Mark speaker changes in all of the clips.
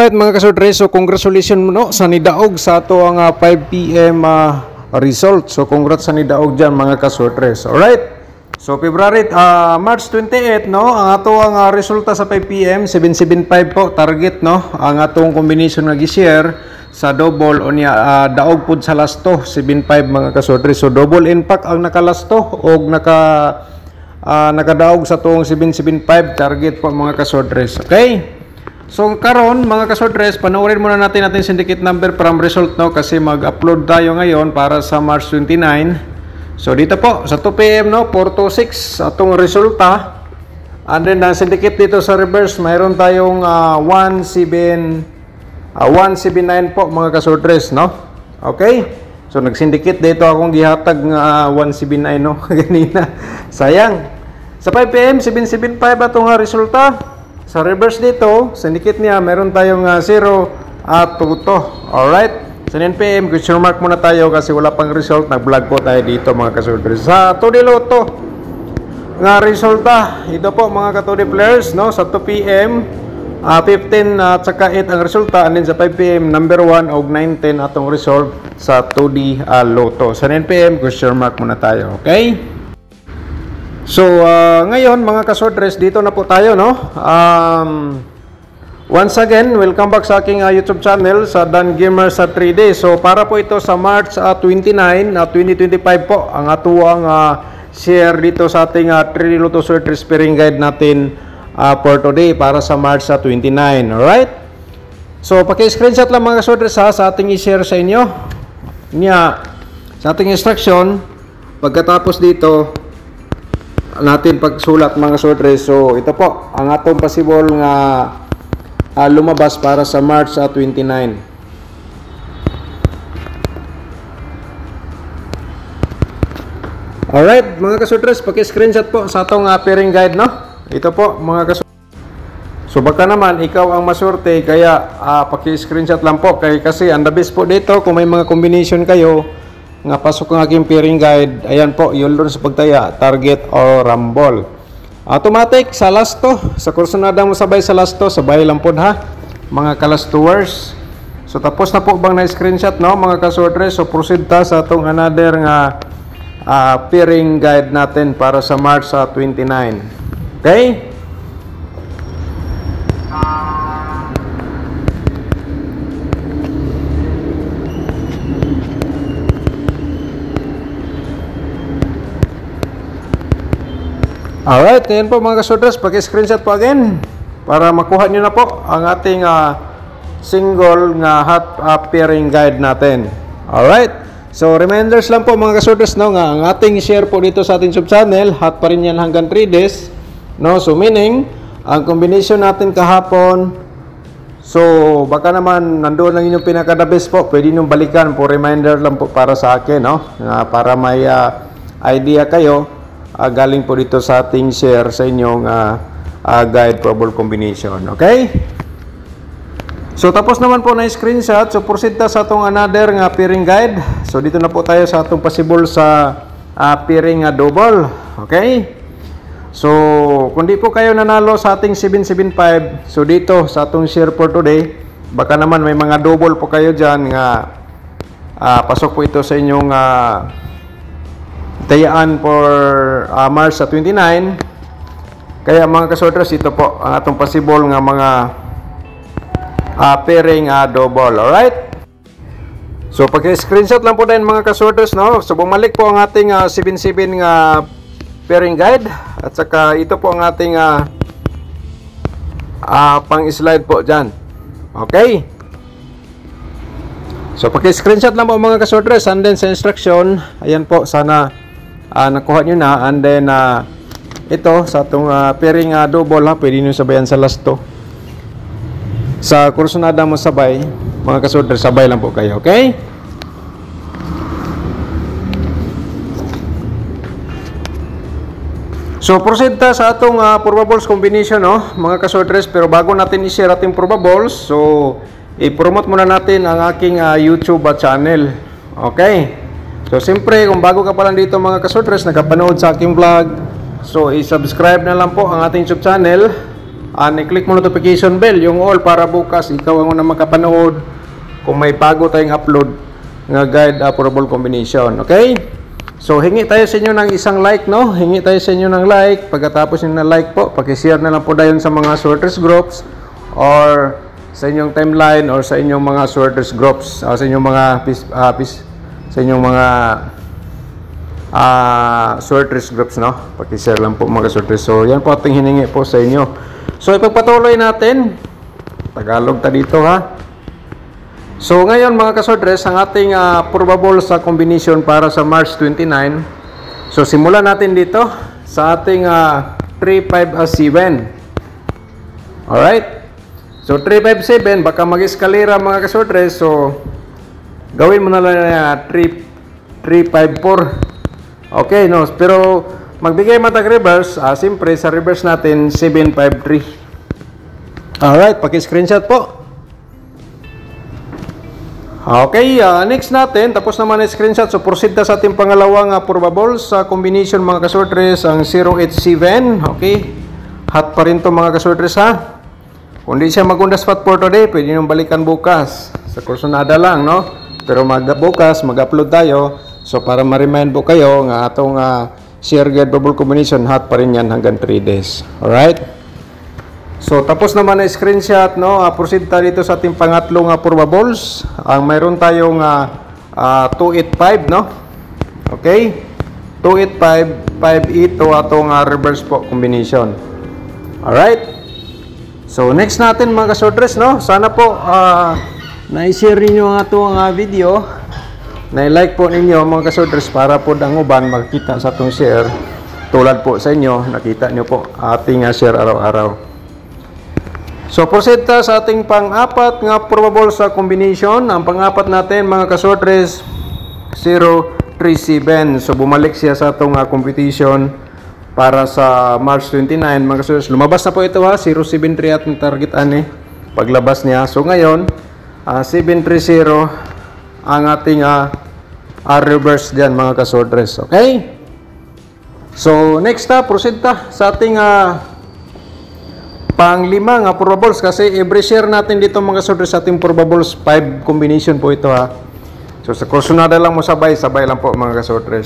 Speaker 1: Alright mga kasodre, so congratulations no sa nidaog sa ato ang 5 PM result. So congrats sa nidaog dyan mga kasodre. Alright. So February March 28 no, ang ato ang resulta sa 5 PM 775 po target no. Ang atong combination nga gi-share sa double o niya daog pud sa lasto 75 mga kasodre. So double impact ang nakalasto og nakadaog sa tuong 775 target po mga kasodres. Okay? So karon mga kasodres, panoorin muna natin syndicate number from result no kasi mag-upload tayo ngayon para sa March 29. So dito po sa 2 PM no 426 atong resulta. And then ang syndicate dito sa reverse mayroon tayong 179 po mga kasodres no. Okay? So nag-syndicate dito akong gihatag nga 179 no kanina. Sayang. Sa 5 PM 775 atong resulta. Sa reverse dito, syndicate niya, meron tayong 0 at 2 to. Alright? Sa 9 PM, question mark muna tayo kasi wala pang result. Nag-vlog po tayo dito mga kasodre. Sa 2D Lotto, nga resulta, ito po mga katodi players, no? Sa 2 PM, 15 at saka 8 ang resulta. And then sa 5 PM, number 1 og 9-10 atong result sa 2D Lotto. Sa 9 PM, question mark muna tayo. Okay? So, ngayon mga kasodres, dito na po tayo, no? Once again, welcome back sa aking YouTube channel sa Dan Gamer sa 3D. So, para po ito sa March 29, 2025 po, ang atuang share dito sa ating 3D Lotto Swerte Sparing Guide natin for today para sa March 29. Alright? So, paki-screenshot lang mga kasodres sa ating i-share sa inyo. Sa ating instruction, pagkatapos dito, natin pagsulat mga kasodre. So ito po ang atong possible nga lumabas para sa March 29. Alright mga kasodres, paki-screenshot po sa atong pairing guide no. Ito po mga kasodres. So baka naman ikaw ang maswerte kaya paki-screenshot lang po kasi ang the best po dito kung may mga combination kayo nga pasok ang aking pairing guide. Ayan po, yun doon sa pagtaya, target or rumble. Automatic sa lasto, sa kursunada mo sabay sa lasto, sabay lang po ha, mga kalastuers. So tapos na po bang na-screenshot no mga kasodre. So proceed ta sa atong another nga pairing guide natin para sa March 29. Okay? Alright, yan po mga kasodres, paki-screenshot po again para makuha nyo na po ang ating single nga hot pairing guide natin. Alright, so reminders lang po mga kasodres no, nga ang ating share po dito sa ating sub-channel, hot pa rin yan hanggang 3 days no, so meaning, ang combination natin kahapon, so baka naman nandoon lang yung pinaka-the best po, pwede nyo balikan po, reminder lang po para sa akin no, para may idea kayo. Galing po dito sa ating share sa inyong guide probable combination. Okay? So tapos naman po na screenshot. So proceed ta sa atong another nga pairing guide. So dito na po tayo sa atong possible sa pairing double. Okay? So kung di po kayo nanalo sa ating 775, so dito sa atong share for today, baka naman may mga double po kayo dyan nga pasok po ito sa inyong tayaan for March 29. Kaya mga kasodres, ito po ang atong possible nga mga pairing double. Alright? So pag-screenshot lang po din mga kasodres no. So bumalik po ang ating 77 nga pairing guide. At saka ito po ang ating pang-slide po dyan. Okay? So pag-screenshot lang po mga kasodres. And then sa instruction, ayan po, sana nakuha nyo na. And then ito sa itong pairing double ha, pwede nyo sabayan sa lasto. Sa kursunada mo sabay mga kasodre, sabay lang po kayo. Okay? So proceed ta sa atong probables combination no mga kasodres. Pero bago natin i-share ating probables, so i-promote muna natin ang aking YouTube channel. Okay? So, siyempre, kung bago ka pa lang dito mga kasodres, nakapanood sa aking vlog, so, i-subscribe na lang po ang ating YouTube channel. i-click mo notification bell, yung all, para bukas ikaw ang unang makapanood kung may bago tayong upload nga guide approbable combination. Okay? So hingi tayo sa inyo ng isang like, no? Hingi tayo sa inyo ng like. Pagkatapos nyo na like po, paki-share na lang po dayon sa mga sorters groups or sa inyong timeline or sa inyong mga sorters groups, sa inyong mga sa inyong mga sorters groups, no? Paki-share lang po mga sorters. So yan po ating hiningi po sa inyo. So ipagpatuloy natin. Tagalog ta dito, ha. So ngayon mga kasorters, ang ating probable sa combination para sa March 29. So simulan natin dito sa ating 357. Alright. So 357, baka mag-eskalera mga kasorters. So gawin mo na lang 354. Okay, no? Pero magbigay matag reverse, siyempre sa reverse natin 753. Alright, paki-screenshot po. Okay, next natin, tapos naman ang screenshot. So proceed na sa ating pangalawang probable sa combination mga kasortres, ang 087. Okay, hot pa rin to mga kasortres, ha. Kung di siya mag-on the spot for today, pwede nyo balikan bukas. Sa kursunada lang, no? Pero bukas, mag-upload tayo. So para ma-remind po kayo nga atong share guide probable combination, hot pa rin yan hanggang 3 days. Alright? So tapos naman na screenshot, no? Proceed tayo dito sa ating pangatlong probables. Ang mayroon tayong 285, no? Okay? 285, 5 ito atong reverse po combination. Alright? So next natin mga kasortres, no? Sana po na-share niyo ang atong video. Na-like po ninyo mga kasortres para po ang uban makikita sa atong share. Tulad po sa inyo, nakita nyo po ating share araw-araw. So proceed ta sa ating pang-apat nga probable sa combination. Ang pang-apat natin mga kasortres, 037. So bumalik siya sa atong competition para sa March 29 mga kasortres. Lumabas na po ito, ha, 073 at target ani paglabas niya. So ngayon 730 ang ating reverse diyan mga kasortres. Okay? So next proceed ta sa ating pang-lima nga probables, kasi every share natin dito mga kasortres sa ating probables 5 combination po ito, ha. So sa kursunada lang mo sabay lang po mga kasortres.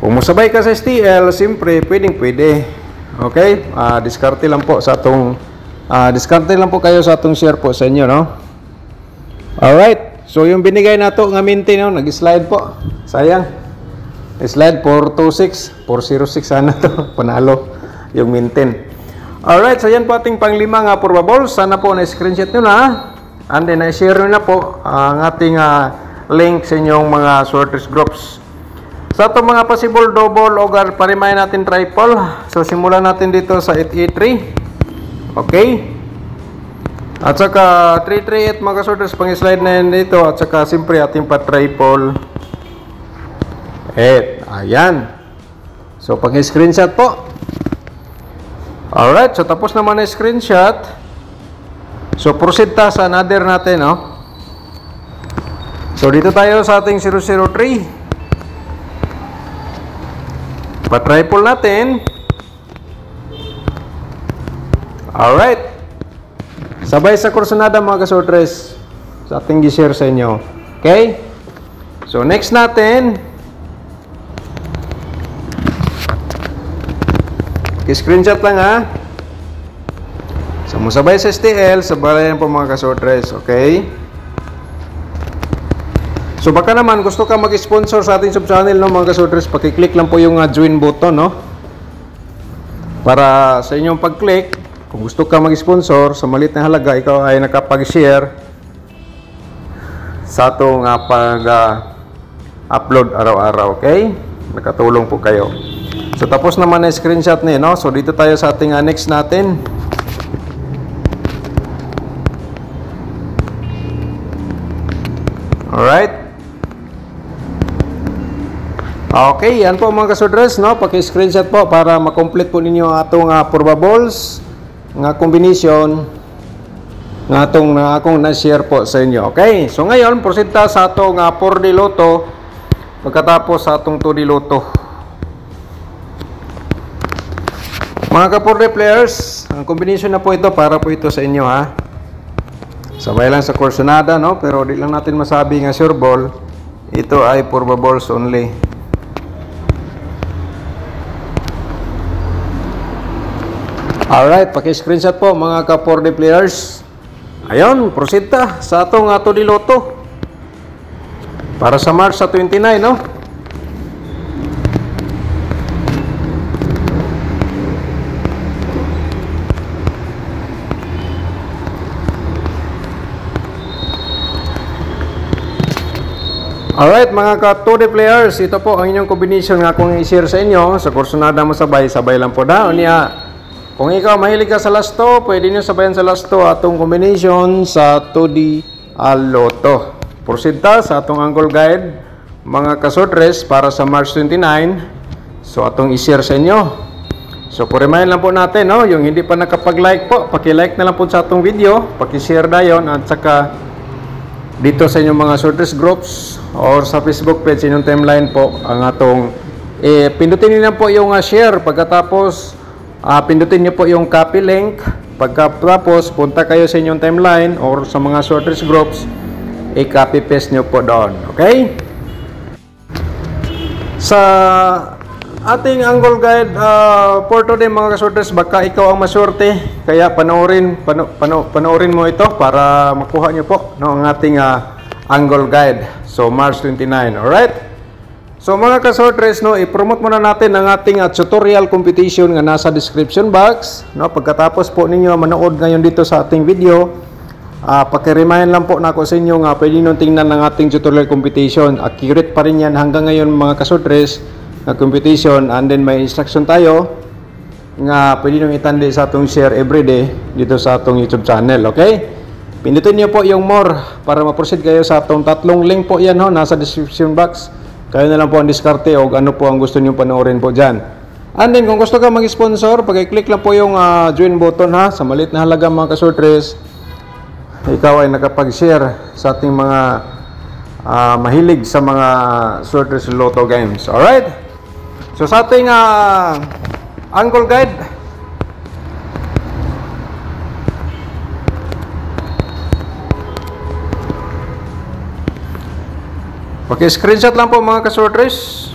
Speaker 1: Kung mo sabay ka sa STL, siyempre pwede. Okay? Diskarte lang po sa atong diskarte lang po kayo sa atong share po sa inyo, no? Alright. So yung binigay nato nga minti, no, nag-slide po. Sayang. Slide 426, 406 sana to. Panalo yung mintin. Alright, so yan po ating pang-lima nga probable. Sana po na-screenshot nyo na. And then na-share nyo na po ang ating link sa inyong mga sorters groups. Sa itong mga possible double o parimay natin triple. So simulan natin dito sa 883. Okay. At saka 338 mga kasorters, pang-slide na yan dito. At saka siyempre ating pa-triple 8. Ayan. So pang-screenshot po. Alright, so tapos naman na screenshot. So proceed ta sa another natin, no? So dito tayo sa ating 003. Pa-triple natin. Alright. Sabay sa kursunada mga kasortres sa ating gi-share sa inyo. Okay? So next natin, i-screenshot lang, ha. So musabay sa STL, sabay yan po mga kasortres. Okay? So baka naman gusto ka mag-sponsor sa ating sub-channel, no mga kasortres, paki-click lang po yung join button, no? Para sa inyong pag-click, kung gusto ka mag-sponsor sa maliit na halaga, ikaw ay nakapag-share sa itong pag-upload araw-araw. Okay? Nakatulong po kayo. So tapos naman na screenshot niyo, no? So dito tayo sa ating next natin. Alright. Okay, yan po mga kasortres, no? Paki-screenshot po para ma-complete po ninyo atong probables nga combination nga akong na-share po sa inyo. Okay, so ngayon proceed ta sa atong 4D Lotto pagkatapos sa atong 2D Lotto. Mga kaporde players, ang combination na po ito para po ito sa inyo ha. Sabay lang sa Corsonada, no? Pero di lang natin masabi nga sure ball. Ito ay for balls only. Alright, paki-screenshot po mga kaporde players. Ayun, proceed ta sa atong ato di loto. Para sa March sa 29, no? Alright mga ka-2D players, ito po ang inyong combination nga kung i-share sa inyo sa Corsonada mo sabay lang po daw niya. Kung ikaw mahilig ka sa lasto, pwede nyo sabayan sa lasto atong combination sa 2D Loto. Proceed ta sa atong angle guide mga kasodres para sa March 29. So atong i-share sa inyo. So remind lang po natin, no, yung hindi pa nakapag-like po, paki-like na lang po sa atong video, paki-share na yon at saka dito sa inyong mga sorters groups or sa Facebook page sa inyong timeline po ang atong pindutin niyo lang po yung share pagkatapos pindutin niyo po yung copy link pagkatapos punta kayo sa inyong timeline or sa mga sorters groups i-copy paste niyo po doon, okay? Sa ating angle guide for today mga kasorters, baka ikaw ang maswerte kaya panoorin mo ito para makuha nyo po no, ang ating angle guide. So March 29, alright? So mga kasorters, no, i-promote muna natin ang ating tutorial competition nga nasa description box, no? Pagkatapos po ninyo manood ngayon dito sa ating video, paki-remind lang po na ako sa inyo nga pwede nyo tingnan ang ating tutorial competition. Accurate pa rin yan hanggang ngayon mga kasorters na competition, and then may instruction tayo nga pwede nyo itandi sa atong share everyday dito sa atong YouTube channel, okay? Pindutin nyo po yung more para ma-proceed kayo sa atong tatlong link po yan ho, nasa description box. Kayo na lang po ang diskarte o ano po ang gusto nyo panoorin po dyan. And then kung gusto ka mag-sponsor, pag-click lang po yung join button ha, sa maliit na halaga mga kasortres, ikaw ay nakapag-share sa ating mga mahilig sa mga sorters lotto games, alright? So sa ating angle guide, paki-screenshot lang po mga kasorters.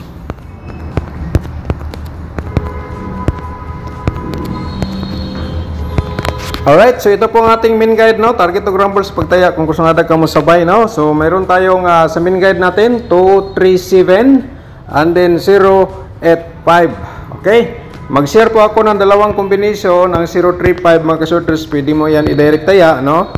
Speaker 1: Alright, so ito po ang ating main guide, no? Target to grumbles pagtaya kung gusto nga ka mo sabay, no? So mayroon tayong sa main guide natin 237 and then 085. Okay? Mag-share po ako ng dalawang combination ng 035 mga kasorters, pwede mo yan i-direct taya, no?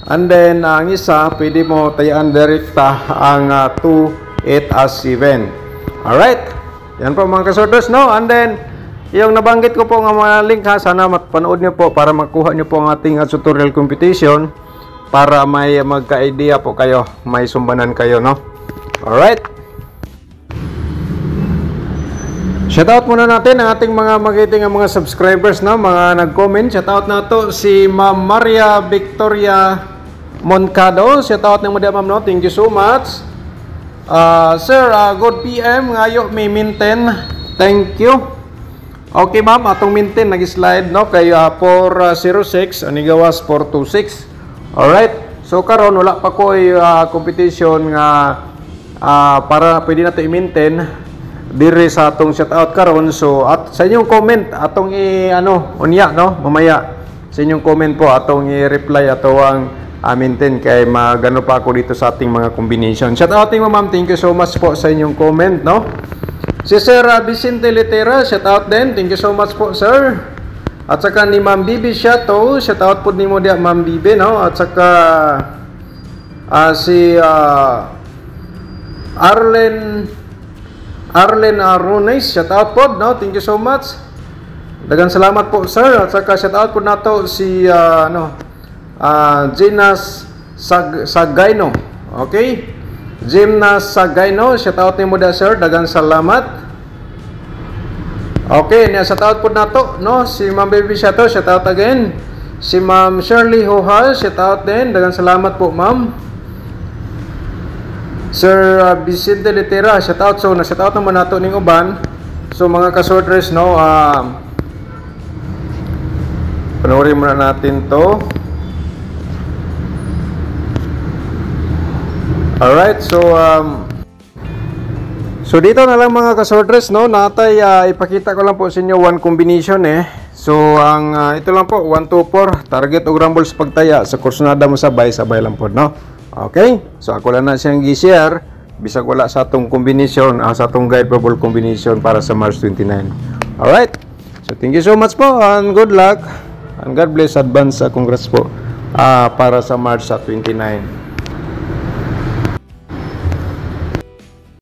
Speaker 1: And then ang isa pwede mo tayaan direct ang 287. Alright? Yan po mga kasorters, no? And then yung nabanggit ko po ng mga link ha, sana mapanood nyo po para makuha nyo po ang ating tutorial competition para may magka-idea po kayo, may sumbanan kayo, no? Alright? Shoutout muna natin ang ating mga magiting mga subscribers, no? Mga nag-comment. Shoutout na to si Ma'am Maria Victoria Moncado. Shoutout ng mga ma'am, no? Thank you so much. Sir, good PM ngayo may maintain. Thank you. Okay ma'am, atong maintain nag-slide, no, kay 406 anigawas 426. Alright, so karon wala pa ko competition nga para pwede nato i-maintain dire sa atong shoutout karon. So at sa inyong comment atong unya, no, mamaya sa inyong comment po atong i-reply ato ang maintain kay magano pa ako dito sa ating mga combination. Shoutout ma'am, thank you so much po sa inyong comment, no. Si Sir Vicente Litera, shout out din. Thank you so much po, sir. At saka ni Ma'am Bibi Shato, shout out po ni mo dia Ma'am Bibi, no? At saka si Arlen Arunes, shout out po, no? Thank you so much. Daghang salamat po, sir. At saka shout out po nato si Ginas Sagayno. Okay? Gymnas Sagayno, shout out ni mo da, sir. Daghang salamat. Okay, niya shout out po nato, no? Si Ma'am Baby Shato, shout out again. Si Ma'am Shirley Hohal, shout out din. Daghang salamat po, ma'am. Sir Vicente Litera, shout out. So na shout out naman nato ning uban. So mga kasorters, no, Panoorin muna natin to. Alright, so dito na lang mga kasordres, no? Natay, ipakita ko lang po sa inyo one combination So, ito lang po, 1, 2, 4, target o rumbles pagtaya. Sa kursunada mo sabay lang po, no? Okay? So, ako lang na siyang gi-share. Bisag wala sa atong combination, sa atong guide probable combination para sa March 29. Alright? So, thank you so much po and good luck. And God bless, advance congrats po para sa March 29.